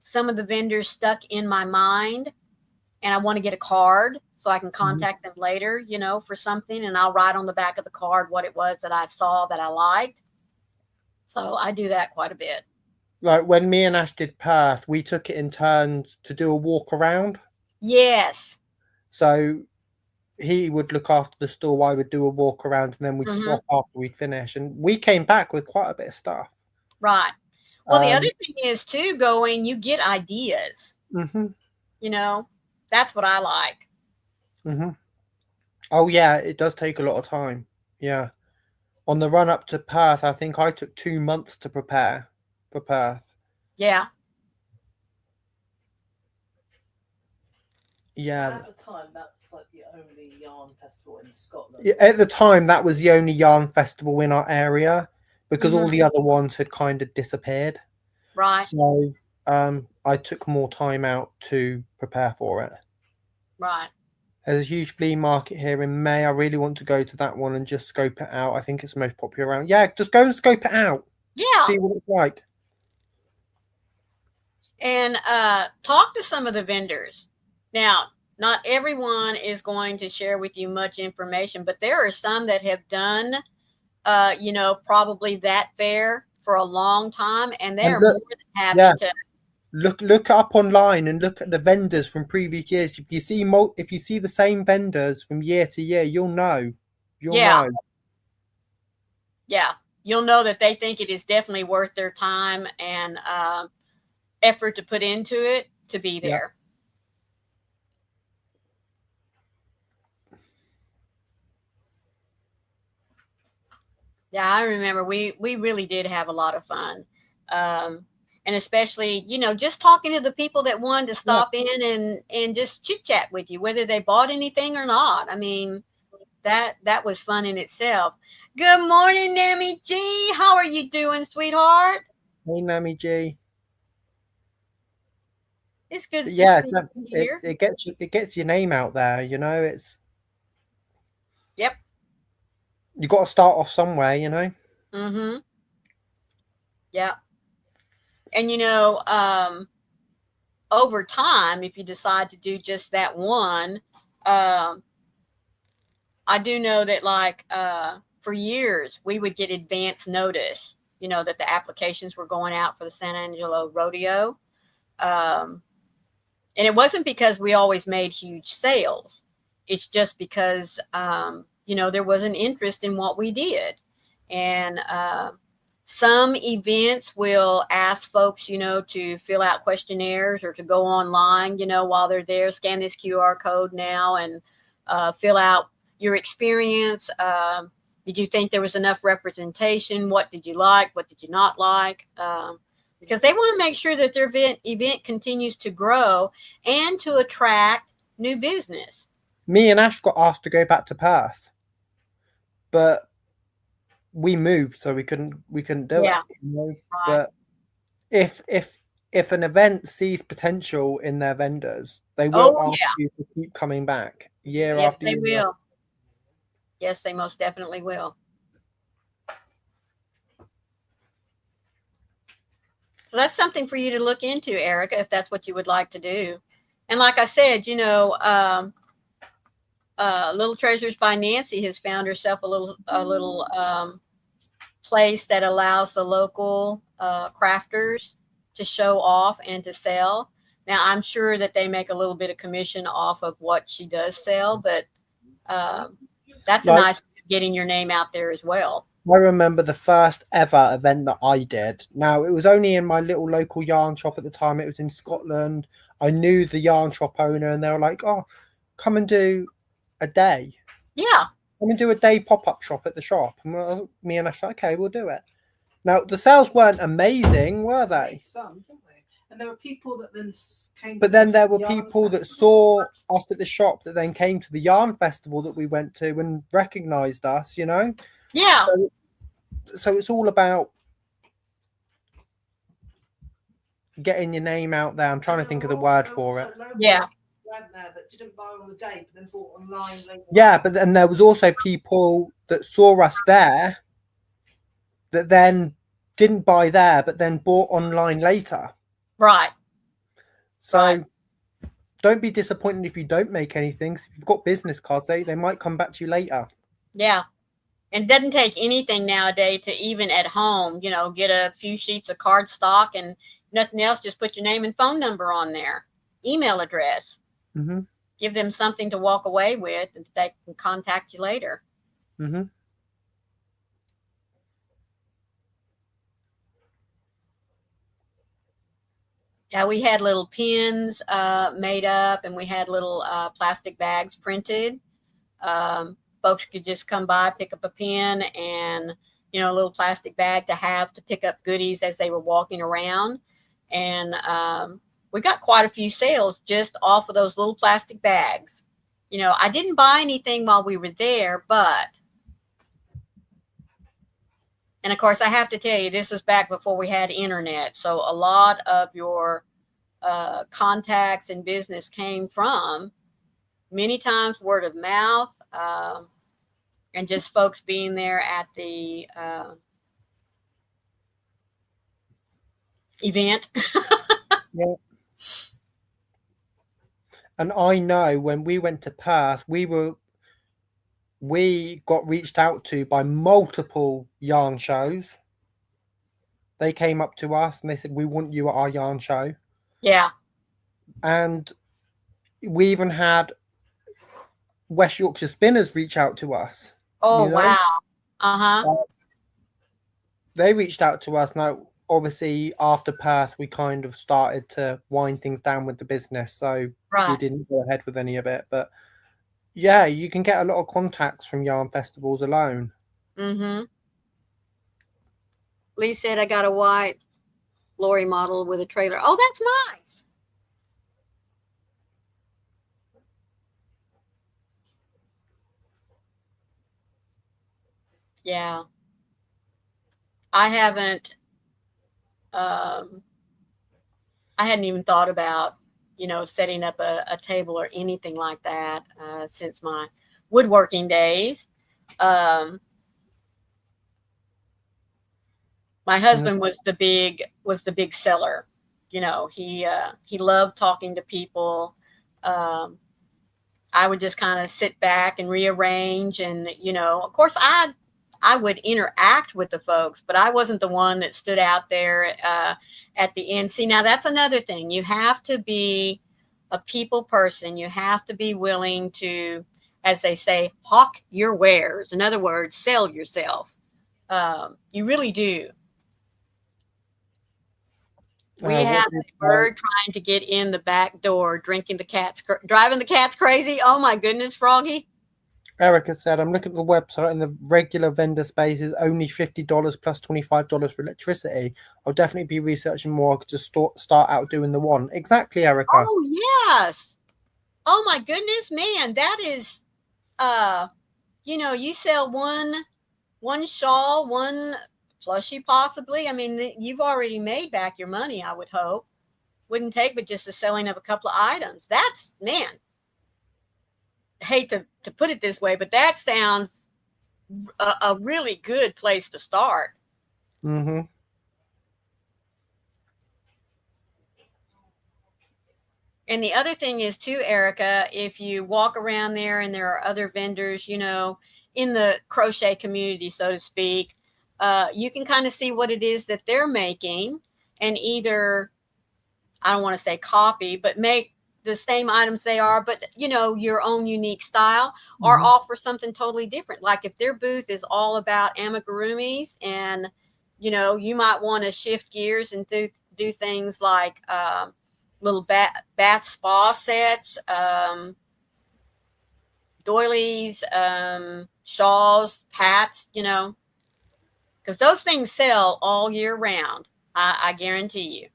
[SPEAKER 1] some of the vendors stuck in my mind and I want to get a card so I can contact them later, for something, and I'll write on the back of the card what it was that I saw that I liked. So I do that quite a bit.
[SPEAKER 2] Like when me and Ash did Perth, we took it in turns to do a walk around.
[SPEAKER 1] Yes.
[SPEAKER 2] So he would look after the store, I would do a walk around, and then we'd swap after we'd finish. And we came back with quite a bit of stuff.
[SPEAKER 1] Right. Well, the other thing is too, you get ideas.
[SPEAKER 2] Mm-hmm.
[SPEAKER 1] That's what I like.
[SPEAKER 2] Mm-hmm. Oh yeah, it does take a lot of time. Yeah. On the run up to Perth, I think I took 2 months to prepare for Perth.
[SPEAKER 1] Yeah.
[SPEAKER 2] Yeah.
[SPEAKER 3] At the time, that's like the only yarn festival in Scotland.
[SPEAKER 2] Yeah, at the time, that was the only yarn festival in our area because all the other ones had kind of disappeared.
[SPEAKER 1] Right.
[SPEAKER 2] So I took more time out to prepare for it.
[SPEAKER 1] Right.
[SPEAKER 2] There's a huge flea market here in May. I really want to go to that one and just scope it out. I think it's the most popular around. Yeah, just go and scope it out.
[SPEAKER 1] Yeah.
[SPEAKER 2] See what it's like.
[SPEAKER 1] And talk to some of the vendors. Now, not everyone is going to share with you much information, but there are some that have done, probably that fair for a long time, and they're more than happy to.
[SPEAKER 2] Look up online and look at the vendors from previous years. If you see the same vendors from year to year, you'll know. You'll know.
[SPEAKER 1] Yeah, you'll know that they think it is definitely worth their time and effort to put into it to be there. Yeah, I remember we really did have a lot of fun. And especially, just talking to the people that wanted to stop in and just chit chat with you, whether they bought anything or not. I mean, that was fun in itself. Good morning, Nammy G. How are you doing, sweetheart?
[SPEAKER 2] Hey, Nammy G.
[SPEAKER 1] It's good to
[SPEAKER 2] see
[SPEAKER 1] you here.
[SPEAKER 2] It gets your name out there, it's.
[SPEAKER 1] Yep.
[SPEAKER 2] You got to start off somewhere,
[SPEAKER 1] Mm-hmm. Yeah. And, over time, if you decide to do just that one, I do know that for years, we would get advance notice, that the applications were going out for the San Angelo Rodeo. And it wasn't because we always made huge sales. It's just because, there was an interest in what we did. And some events will ask folks, to fill out questionnaires or to go online, while they're there, scan this QR code now and fill out your experience. Did you think there was enough representation? What did you like? What did you not like? Because they want to make sure that their event continues to grow and to attract new business.
[SPEAKER 2] Me and Ash got asked to go back to Perth, but we moved, so we couldn't do it.
[SPEAKER 1] Right.
[SPEAKER 2] But if an event sees potential in their vendors, they will ask you to keep coming back year after year.
[SPEAKER 1] Yes, they will. Yes, they most definitely will. So that's something for you to look into, Erica, if that's what you would like to do. And like I said, Little Treasures by Nancy has found herself a little place that allows the local crafters to show off and to sell. Now, I'm sure that they make a little bit of commission off of what she does sell, but that's a nice way of getting your name out there as well.
[SPEAKER 2] I remember the first ever event that I did. Now, it was only in my little local yarn shop at the time. It was in Scotland. I knew the yarn shop owner, and they were like, "Oh, come and do a day."
[SPEAKER 1] Yeah.
[SPEAKER 2] Come and do a day pop-up shop at the shop. And me and I said, "Okay, we'll do it." Now, the sales weren't amazing, were they?
[SPEAKER 3] Some, didn't they? And there were people that then came.
[SPEAKER 2] But then there were people that saw us at the shop that then came to the yarn festival that we went to and recognized us,
[SPEAKER 1] Yeah.
[SPEAKER 2] So it's all about getting your name out there. I'm trying to think of the word for it.
[SPEAKER 1] Yeah.
[SPEAKER 3] That didn't buy on the day, but then bought online later.
[SPEAKER 2] Yeah, but then there was also people that saw us there that then didn't buy there, but then bought online later.
[SPEAKER 1] Right.
[SPEAKER 2] So don't be disappointed if you don't make anything. If you've got business cards, they might come back to you later.
[SPEAKER 1] Yeah. And it doesn't take anything nowadays to even at home, get a few sheets of cardstock and nothing else. Just put your name and phone number on there, email address.
[SPEAKER 2] Mm-hmm.
[SPEAKER 1] Give them something to walk away with and they can contact you later.
[SPEAKER 2] Mm-hmm.
[SPEAKER 1] Yeah, we had little pins made up, and we had little plastic bags printed. Folks could just come by, pick up a pin and, a little plastic bag to have to pick up goodies as they were walking around. And we got quite a few sales just off of those little plastic bags. I didn't buy anything while we were there, and of course, I have to tell you, this was back before we had internet. So a lot of your contacts and business came from many times word of mouth and just folks being there at the event.
[SPEAKER 2] Yeah. And I know when we went to Perth, we got reached out to by multiple yarn shows. They came up to us and they said, "We want you at our yarn show."
[SPEAKER 1] Yeah.
[SPEAKER 2] And we even had West Yorkshire Spinners reach out to us.
[SPEAKER 1] Oh, wow. Uh-huh.
[SPEAKER 2] They reached out to us. Now, obviously, after Perth, we kind of started to wind things down with the business. So we didn't go ahead with any of it. But yeah, you can get a lot of contacts from yarn festivals alone.
[SPEAKER 1] Mm-hmm. Lee said, "I got a white lorry model with a trailer." Oh, that's nice. Yeah. I hadn't even thought about, setting up a table or anything like that since my woodworking days. My husband was the big seller. He loved talking to people. I would just kind of sit back and rearrange, and of course I would interact with the folks, but I wasn't the one that stood out there at the end. See, now that's another thing. You have to be a people person. You have to be willing to, as they say, hawk your wares. In other words, sell yourself. You really do. We have a bird trying to get in the back door, driving the cats crazy. Oh my goodness, Froggy.
[SPEAKER 2] Erica said, I'm looking at the website and the regular vendor space is only $50 plus $25 for electricity. I'll definitely be researching more to start out doing the one. Exactly, Erica.
[SPEAKER 1] Oh, yes. Oh my goodness, man. That is, you sell one shawl, one plushie possibly. I mean, you've already made back your money, I would hope. Wouldn't take but just the selling of a couple of items. That's, man, I hate to put it this way, but that sounds a really good place to start.
[SPEAKER 2] Mm-hmm.
[SPEAKER 1] And the other thing is too, Erica, if you walk around there and there are other vendors, in the crochet community, so to speak, you can kind of see what it is that they're making and either, I don't want to say copy, but make the same items they are, but your own unique style, or offer something totally different. Like if their booth is all about amigurumis and, you might want to shift gears and do things like little bath spa sets, doilies, shawls, hats, because those things sell all year round. I guarantee you.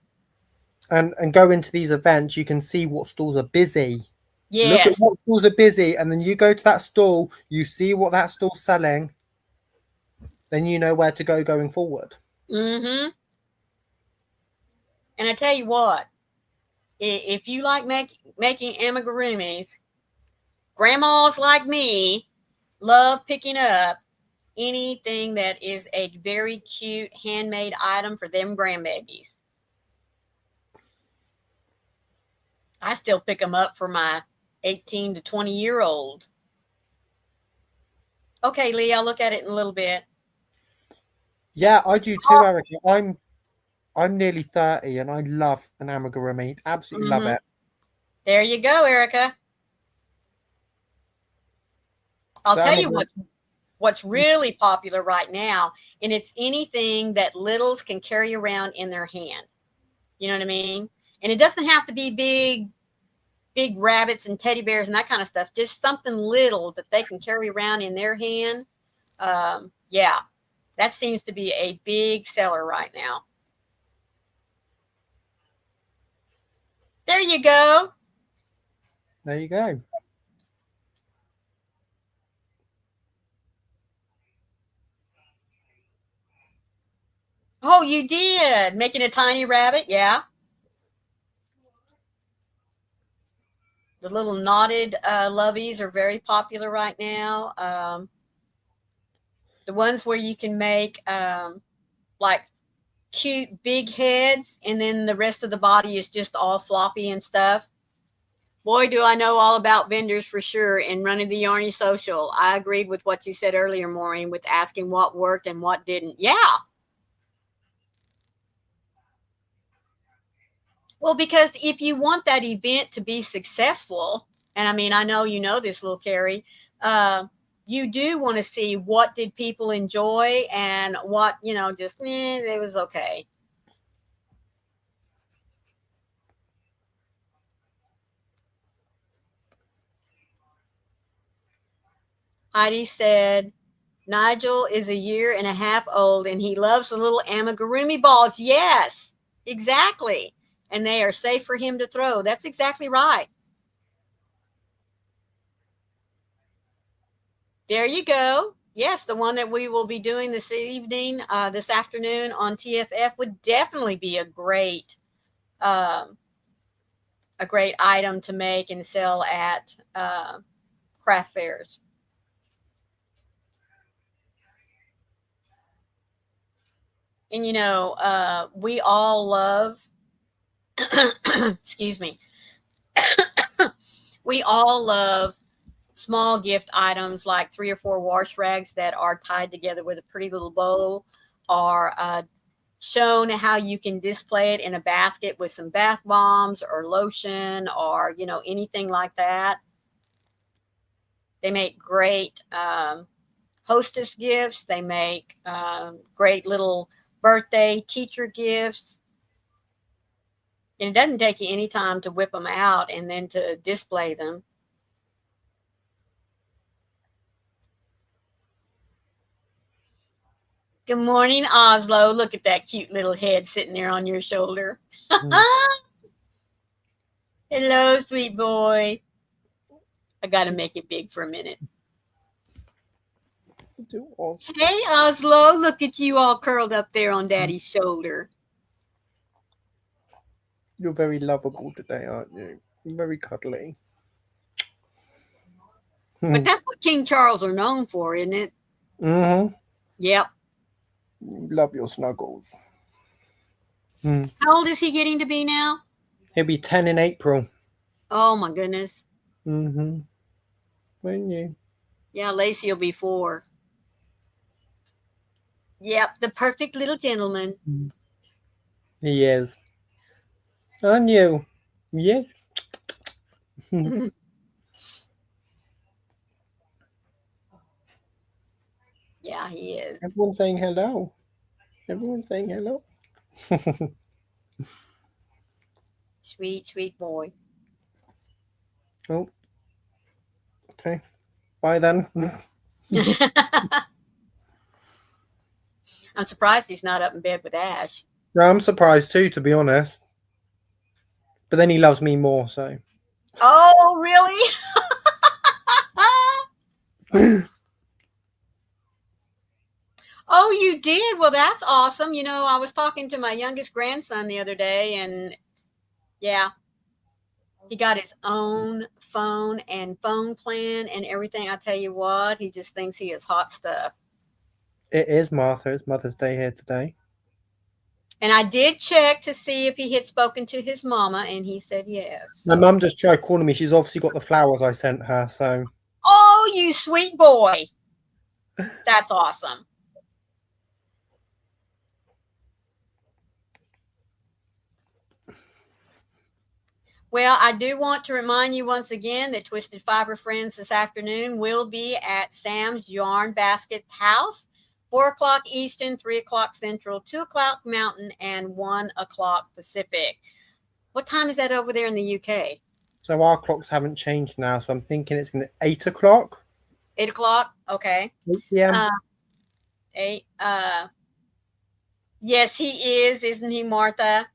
[SPEAKER 2] And go into these events, you can see what stalls are busy.
[SPEAKER 1] Yes.
[SPEAKER 2] Look at what stalls are busy, and then you go to that stall, you see what that stall's selling, then you know where to go going forward.
[SPEAKER 1] Mm-hmm. And I tell you what, if you like making amigurumis, grandmas like me love picking up anything that is a very cute handmade item for them grandbabies. I still pick them up for my 18 to 20-year-old. Okay, Lee, I'll look at it in a little bit.
[SPEAKER 2] Yeah, I do too, Erica. I'm nearly 30 and I love an amigurumi. Absolutely love it.
[SPEAKER 1] There you go, Erica. I'll tell you what's really popular right now, and it's anything that littles can carry around in their hand. You know what I mean? And it doesn't have to be big rabbits and teddy bears and that kind of stuff. Just something little that they can carry around in their hand. Yeah, that seems to be a big seller right now. There you go.
[SPEAKER 2] There you go.
[SPEAKER 1] Oh, you did. Making a tiny rabbit. Yeah. The little knotted loveys are very popular right now. The ones where you can make like cute big heads and then the rest of the body is just all floppy and stuff. Boy, do I know all about vendors for sure and running the Yarny Social. I agreed with what you said earlier, Maureen, with asking what worked and what didn't. Yeah. Well, because if you want that event to be successful, and I mean, I know you know this, little Carrie, you do want to see what did people enjoy and what, just, it was okay. Heidi said, Nigel is 1.5 years old and he loves the little amigurumi balls. Yes, exactly. And they are safe for him to throw. That's exactly right. There you go. Yes, the one that we will be doing this evening, this afternoon on TFF would definitely be a great item to make and sell at craft fairs. And, we all love, excuse me, we all love small gift items like 3 or 4 wash rags that are tied together with a pretty little bow, or shown how you can display it in a basket with some bath bombs or lotion or, you know, anything like that. They make great hostess gifts. They make great little birthday teacher gifts. And it doesn't take you any time to whip them out and then to display them. Good morning, Oslo. Look at that cute little head sitting there on your shoulder. Hello, sweet boy. I got to make it big for a minute. Hey, Oslo. Look at you all curled up there on Daddy's shoulder.
[SPEAKER 2] You're very lovable today, aren't you? You're very cuddly.
[SPEAKER 1] But that's what King Charles are known for, isn't it?
[SPEAKER 2] Mm-hmm.
[SPEAKER 1] Yep.
[SPEAKER 2] Love your snuggles.
[SPEAKER 1] How old is he getting to be now?
[SPEAKER 2] He'll be 10 in April.
[SPEAKER 1] Oh, my goodness.
[SPEAKER 2] Mm-hmm. Won't you?
[SPEAKER 1] Yeah, Lacey will be 4. Yep, the perfect little gentleman.
[SPEAKER 2] He is. Aren't you? Yes.
[SPEAKER 1] Yeah, he is.
[SPEAKER 2] Everyone's saying hello. Everyone's saying hello.
[SPEAKER 1] Sweet, sweet boy.
[SPEAKER 2] Oh. Okay. Bye then.
[SPEAKER 1] I'm surprised he's not up in bed with Ash.
[SPEAKER 2] Yeah, I'm surprised too, to be honest. But then he loves me more, so.
[SPEAKER 1] Oh, really? Oh, you did? Well, that's awesome. You know, I was talking to my youngest grandson the other day, and yeah, he got his own phone and phone plan and everything. I tell you what, he just thinks he is hot stuff.
[SPEAKER 2] It is Martha. It's Mother's Day here today.
[SPEAKER 1] And I did check to see if he had spoken to his mama, and he said yes.
[SPEAKER 2] My mum just tried calling me. She's obviously got the flowers I sent her, so.
[SPEAKER 1] Oh, you sweet boy. That's awesome. Well, I do want to remind you once again that Twisted Fiber Friends this afternoon will be at Sam's Yarn Basket House, 4 o'clock Eastern, 3 o'clock Central, 2 o'clock Mountain, and 1 o'clock Pacific. What time is that over there in the UK?
[SPEAKER 2] So our clocks haven't changed now, so I'm thinking it's going to 8 o'clock.
[SPEAKER 1] 8 o'clock? Okay.
[SPEAKER 2] 8 p.m.
[SPEAKER 1] 8. Yes, he is, isn't he, Martha?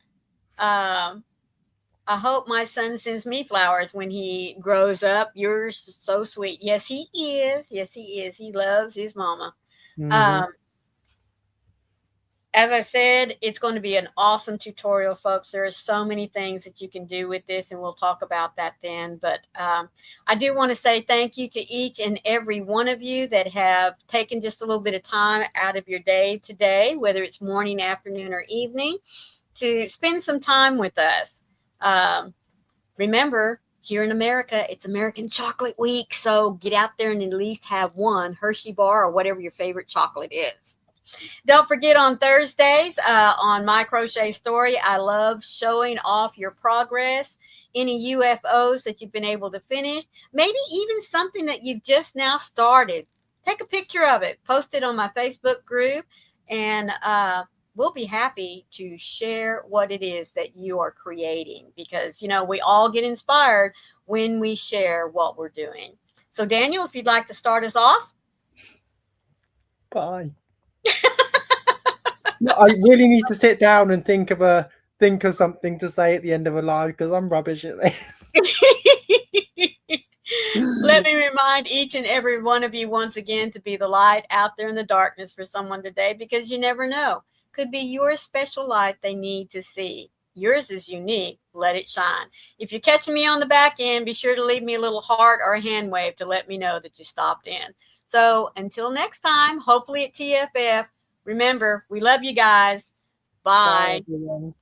[SPEAKER 1] I hope my son sends me flowers when he grows up. You're so sweet. Yes, he is. Yes, he is. He loves his mama.
[SPEAKER 2] Mm-hmm.
[SPEAKER 1] As I said, it's going to be an awesome tutorial, folks. There are so many things that you can do with this, and we'll talk about that then. But I do want to say thank you to each and every one of you that have taken just a little bit of time out of your day today, whether it's morning, afternoon, or evening, to spend some time with us. Remember, here in America, it's American Chocolate Week, so get out there and at least have one Hershey bar or whatever your favorite chocolate is. Don't forget on Thursdays on My Crochet Story, I love showing off your progress, any UFOs that you've been able to finish, maybe even something that you've just now started. Take a picture of it, post it on my Facebook group, and we'll be happy to share what it is that you are creating, because, you know, we all get inspired when we share what we're doing. So, Daniel, if you'd like to start us off.
[SPEAKER 2] Bye. No, I really need to sit down and think of something to say at the end of a live, because I'm rubbish at this.
[SPEAKER 1] Let me remind each and every one of you once again to be the light out there in the darkness for someone today, because you never know. Could be your special light they need to see. Yours is unique. Let it shine. If you're catching me on the back end, be sure to leave me a little heart or a hand wave to let me know that you stopped in. So until next time, hopefully at TFF, remember, we love you guys. Bye.
[SPEAKER 2] Bye, everyone.